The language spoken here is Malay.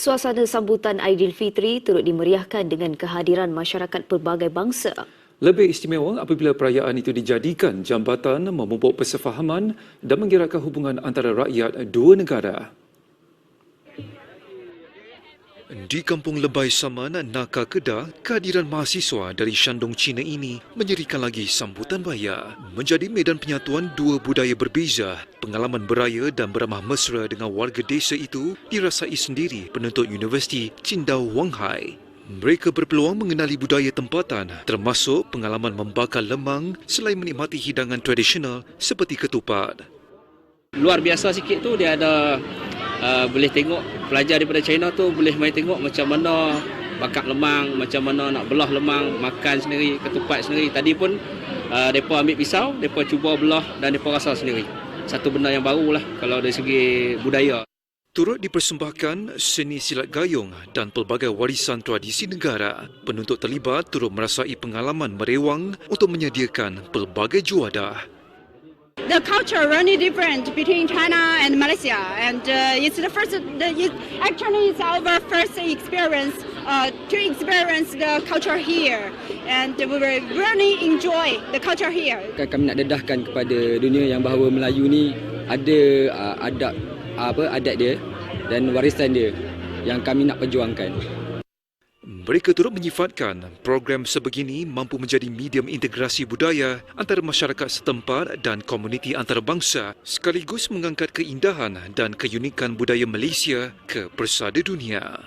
Suasana sambutan Aidilfitri turut dimeriahkan dengan kehadiran masyarakat pelbagai bangsa. Lebih istimewa apabila perayaan itu dijadikan jambatan memupuk persefahaman dan menggerakkan hubungan antara rakyat dua negara. Di Kampung Lebay Saman, Naka Kedah, kehadiran mahasiswa dari Shandong Cina ini menyerikan lagi sambutan raya. Menjadi medan penyatuan dua budaya berbeza, pengalaman beraya dan beramah mesra dengan warga desa itu dirasai sendiri penuntut Universiti Qingdao Wanghai. Mereka berpeluang mengenali budaya tempatan, termasuk pengalaman membakar lemang selain menikmati hidangan tradisional seperti ketupat. Luar biasa sikit tu dia ada boleh tengok pelajar daripada China tu boleh main tengok macam mana bakar lemang, macam mana nak belah lemang, makan sendiri, ketupat sendiri. Tadi pun mereka ambil pisau, mereka cuba belah dan mereka rasa sendiri. Satu benda yang baru lah kalau dari segi budaya. Turut dipersembahkan seni silat gayung dan pelbagai warisan tradisi negara. Penuntut terlibat turut merasai pengalaman merewang untuk menyediakan pelbagai juadah. The culture really different between China and Malaysia, and it's actually it's our first experience to experience the culture here, and we will really enjoy the culture here. Kami nak dedahkan kepada dunia yang bahawa Melayu ni ada adat dia dan warisan dia yang kami nak perjuangkan. Mereka turut menyifatkan program sebegini mampu menjadi medium integrasi budaya antara masyarakat setempat dan komuniti antarabangsa sekaligus mengangkat keindahan dan keunikan budaya Malaysia ke persada dunia.